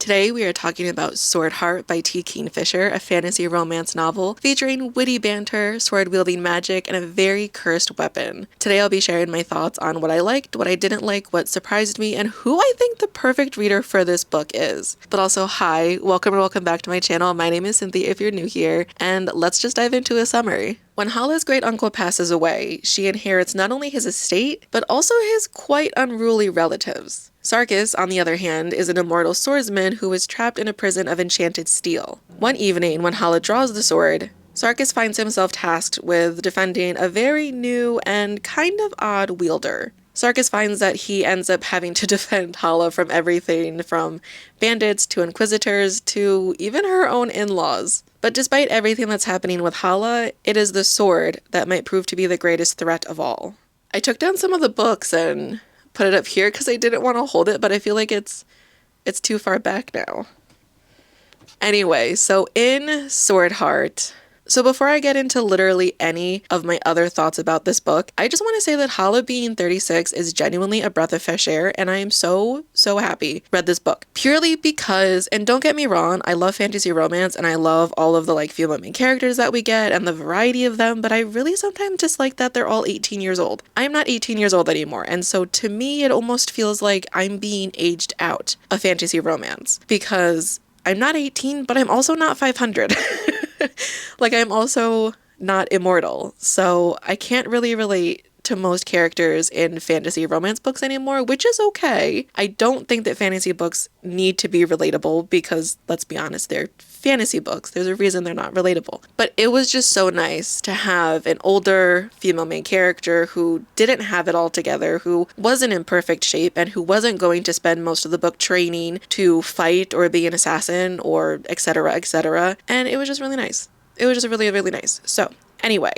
Today we are talking about Swordheart by Kingfisher, a fantasy romance novel featuring witty banter, sword-wielding magic, and a very cursed weapon. Today I'll be sharing my thoughts on what I liked, what I didn't like, what surprised me, and who I think the perfect reader for this book is. But also, hi, welcome back to my channel. My name is Cynthia if you're new here, and let's just dive into a summary. When Hala's great uncle passes away, she inherits not only his estate, but also his quite unruly relatives. Sarkis, on the other hand, is an immortal swordsman who is trapped in a prison of enchanted steel. One evening, when Hala draws the sword, Sarkis finds himself tasked with defending a very new and kind of odd wielder. Sarkis finds that he ends up having to defend Hala from everything from bandits to inquisitors to even her own in-laws. But despite everything that's happening with Hala, it is the sword that might prove to be the greatest threat of all. I took down some of the books and put it up here because I didn't want to hold it, but I feel like it's too far back now. Anyway, so in Swordheart, so before I get into literally any of my other thoughts about this book, I just want to say that Hala being 36 is genuinely a breath of fresh air, and I am so happy I read this book. Purely because, and don't get me wrong, I love fantasy romance and I love all of the female main characters that we get and the variety of them, but I really sometimes dislike that they're all 18 years old. I'm not 18 years old anymore, and so to me it almost feels like I'm being aged out of fantasy romance because I'm not 18, but I'm also not 500. I'm also not immortal, so I can't really relate to most characters in fantasy romance books anymore, which is okay. I don't think that fantasy books need to be relatable because, let's be honest, they're fantasy books. There's a reason they're not relatable. But it was just so nice to have an older female main character who didn't have it all together, who wasn't in perfect shape, and who wasn't going to spend most of the book training to fight or be an assassin or etc., etc. And it was just really nice. It was just really, really nice. So, anyway.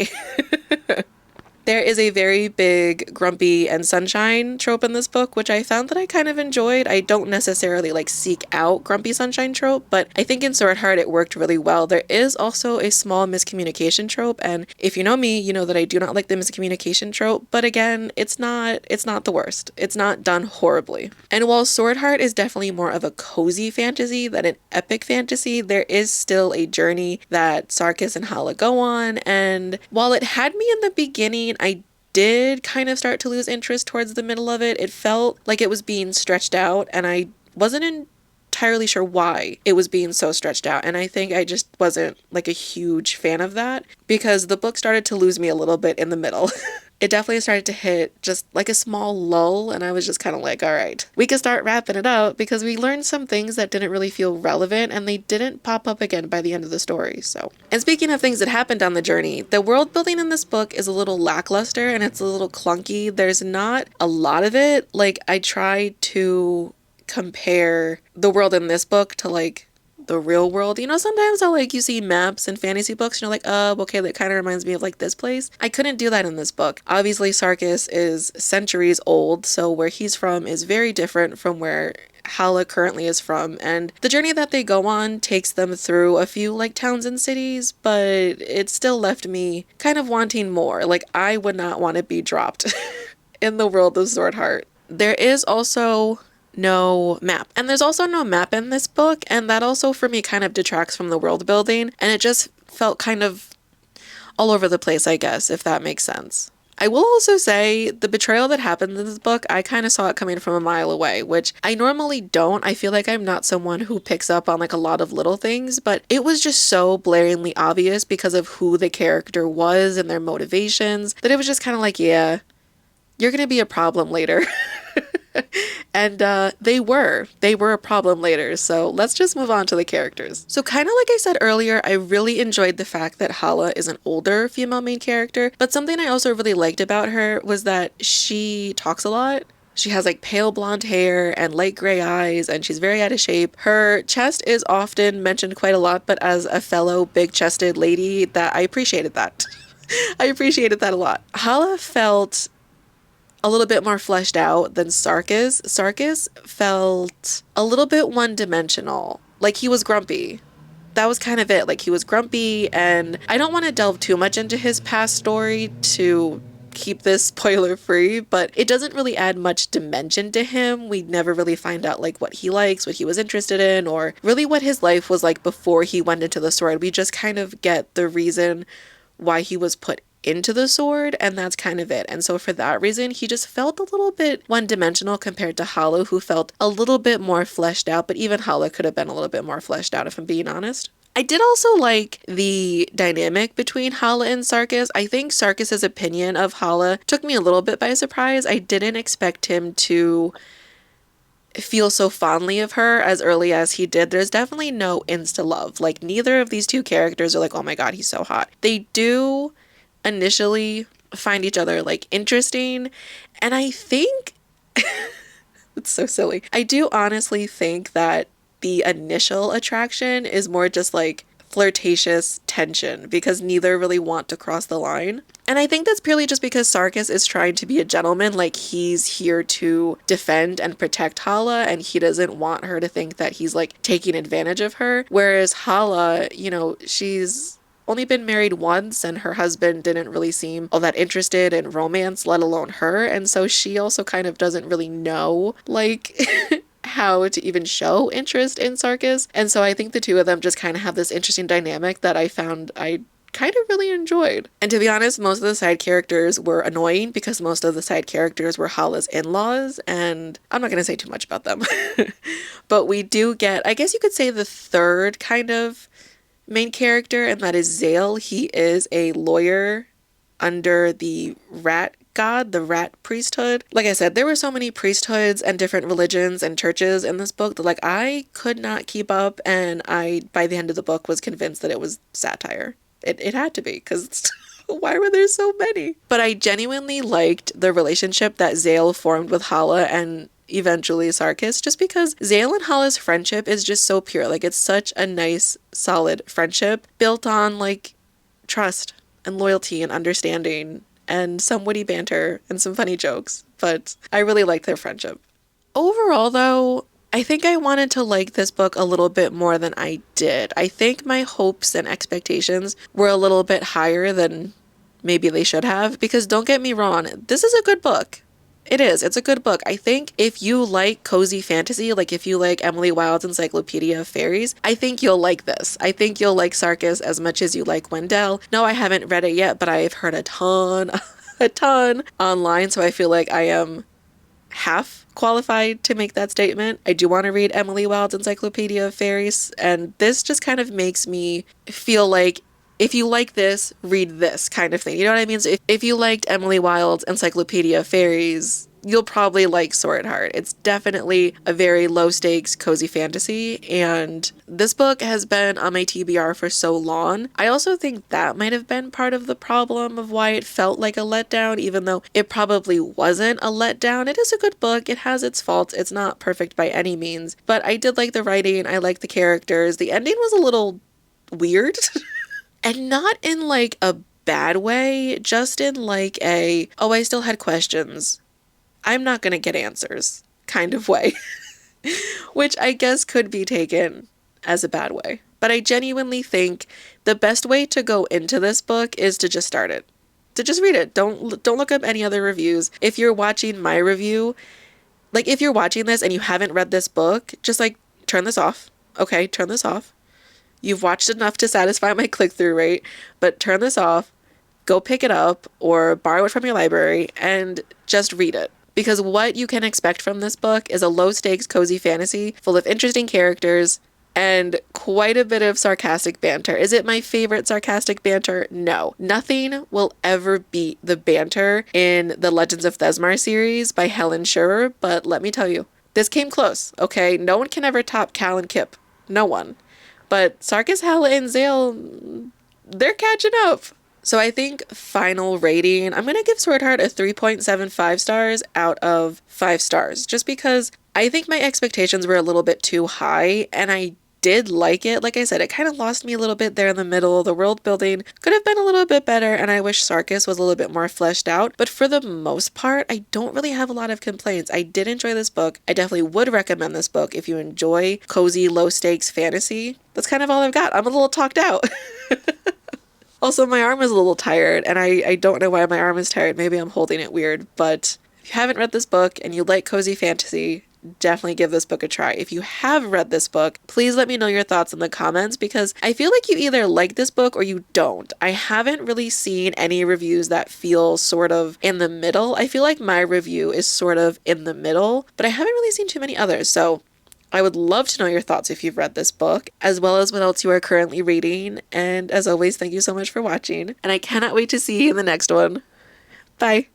There is a very big grumpy and sunshine trope in this book, which I found that I kind of enjoyed. I don't necessarily seek out grumpy sunshine trope, but I think in Swordheart it worked really well. There is also a small miscommunication trope, and if you know me, you know that I do not like the miscommunication trope, but again, it's not the worst. It's not done horribly. And while Swordheart is definitely more of a cozy fantasy than an epic fantasy, there is still a journey that Sarkis and Hala go on, and while it had me in the beginning, I did kind of start to lose interest towards the middle of it. It felt like it was being stretched out, and I wasn't entirely sure why it was being so stretched out. And I think I just wasn't a huge fan of that because the book started to lose me a little bit in the middle. It definitely started to hit just a small lull, and I was just kind of all right, we can start wrapping it up because we learned some things that didn't really feel relevant and they didn't pop up again by the end of the story. So, and speaking of things that happened on the journey, the world building in this book is a little lackluster and it's a little clunky. There's not a lot of it. I tried to compare the world in this book to the real world. Sometimes how you see maps in fantasy books and you're oh, okay, that kind of reminds me of this place. I couldn't do that in this book. Obviously, Sarkis is centuries old, so where he's from is very different from where Hala currently is from, and the journey that they go on takes them through a few towns and cities, but it still left me kind of wanting more. I would not want to be dropped in the world of Swordheart. There is also no map. And there's also no map in this book, and that also for me kind of detracts from the world building, and it just felt kind of all over the place, I guess, if that makes sense. I will also say the betrayal that happened in this book, I kind of saw it coming from a mile away, which I normally don't. I feel like I'm not someone who picks up on a lot of little things, but it was just so blaringly obvious because of who the character was and their motivations that it was just kind of yeah, you're gonna be a problem later. And they were a problem later, so let's just move on to the characters. So kind of like I said earlier, I really enjoyed the fact that Hala is an older female main character, but something I also really liked about her was that she talks a lot. She has pale blonde hair and light gray eyes, and she's very out of shape. Her chest is often mentioned quite a lot, but as a fellow big-chested lady, that I appreciated that. I appreciated that a lot. Hala felt a little bit more fleshed out than Sarkis. Sarkis felt a little bit one-dimensional. He was grumpy. That was kind of it. He was grumpy, and I don't want to delve too much into his past story to keep this spoiler free, but it doesn't really add much dimension to him. We never really find out like what he likes, what he was interested in, or really what his life was like before he went into the sword. We just kind of get the reason why he was put into the sword, and that's kind of it. And so for that reason, he just felt a little bit one-dimensional compared to Hala, who felt a little bit more fleshed out, but even Hala could have been a little bit more fleshed out, if I'm being honest. I did also like the dynamic between Hala and Sarkis. I think Sarkis's opinion of Hala took me a little bit by surprise. I didn't expect him to feel so fondly of her as early as he did. There's definitely no insta love. Like, neither of these two characters are like, oh my god, he's so hot. They do initially find each other like interesting, and I think it's so silly. I do honestly think that the initial attraction is more just like flirtatious tension because neither really want to cross the line. And I think that's purely just because Sarkis is trying to be a gentleman, like he's here to defend and protect Hala, and he doesn't want her to think that he's like taking advantage of her. Whereas Hala, you know, she's only been married once and her husband didn't really seem all that interested in romance, let alone her. And so she also kind of doesn't really know like how to even show interest in Sarkis. And so I think the two of them just kind of have this interesting dynamic that I found I kind of really enjoyed. And to be honest, most of the side characters were annoying because most of the side characters were Hala's in-laws, and I'm not going to say too much about them. But we do get, I guess you could say, the third kind of main character, and that is Zale. He is a lawyer under the rat god, the rat priesthood. Like I said, there were so many priesthoods and different religions and churches in this book that like I could not keep up, and I by the end of the book was convinced that it was satire. It had to be, because why were there so many? But I genuinely liked the relationship that Zale formed with Hala and eventually Sarkis, just because Zale and Hala's friendship is just so pure. Like, it's such a nice, solid friendship built on like trust and loyalty and understanding and some witty banter and some funny jokes. But I really liked their friendship. Overall, though, I think I wanted to like this book a little bit more than I did. I think my hopes and expectations were a little bit higher than maybe they should have, because don't get me wrong, this is a good book. It is. It's a good book. I think if you like cozy fantasy, like if you like Emily Wilde's Encyclopedia of Fairies, I think you'll like this. I think you'll like Sarkis as much as you like Wendell. No, I haven't read it yet, but I've heard a ton online, so I feel like I am half qualified to make that statement. I do want to read Emily Wilde's Encyclopedia of Fairies, and this just kind of makes me feel like if you like this, read this kind of thing. You know what I mean? So if you liked Emily Wilde's Encyclopedia of Fairies, you'll probably like Swordheart. It's definitely a very low stakes, cozy fantasy, and this book has been on my TBR for so long. I also think that might have been part of the problem of why it felt like a letdown, even though it probably wasn't a letdown. It is a good book. It has its faults. It's not perfect by any means, but I did like the writing. I liked the characters. The ending was a little weird. And not in like a bad way, just in like a, oh, I still had questions, I'm not gonna get answers kind of way. Which I guess could be taken as a bad way. But I genuinely think the best way to go into this book is to just start it. To just read it. Don't look up any other reviews. If you're watching my review, like if you're watching this and you haven't read this book, just like turn this off. Okay, turn this off. You've watched enough to satisfy my click-through rate, but turn this off, go pick it up, or borrow it from your library, and just read it. Because what you can expect from this book is a low-stakes, cozy fantasy full of interesting characters and quite a bit of sarcastic banter. Is it my favorite sarcastic banter? No. Nothing will ever beat the banter in the Legends of Thesmar series by Helen Schurer, but let me tell you, this came close, okay? No one can ever top Cal and Kip. No one. But Sarkis, Hala, and Zale, they're catching up. So I think final rating, I'm going to give Swordheart a 3.75 stars out of 5 stars. Just because I think my expectations were a little bit too high, and I did like it. Like I said, it kind of lost me a little bit there in the middle. The world building could have been a little bit better, and I wish Sarkis was a little bit more fleshed out. But for the most part, I don't really have a lot of complaints. I did enjoy this book. I definitely would recommend this book if you enjoy cozy, low-stakes fantasy. That's kind of all I've got. I'm a little talked out. Also, my arm is a little tired, and I don't know why my arm is tired. Maybe I'm holding it weird, but if you haven't read this book and you like cozy fantasy, definitely give this book a try. If you have read this book, please let me know your thoughts in the comments because I feel like you either like this book or you don't. I haven't really seen any reviews that feel sort of in the middle. I feel like my review is sort of in the middle, but I haven't really seen too many others. So I would love to know your thoughts if you've read this book, as well as what else you are currently reading. And as always, thank you so much for watching, and I cannot wait to see you in the next one. Bye!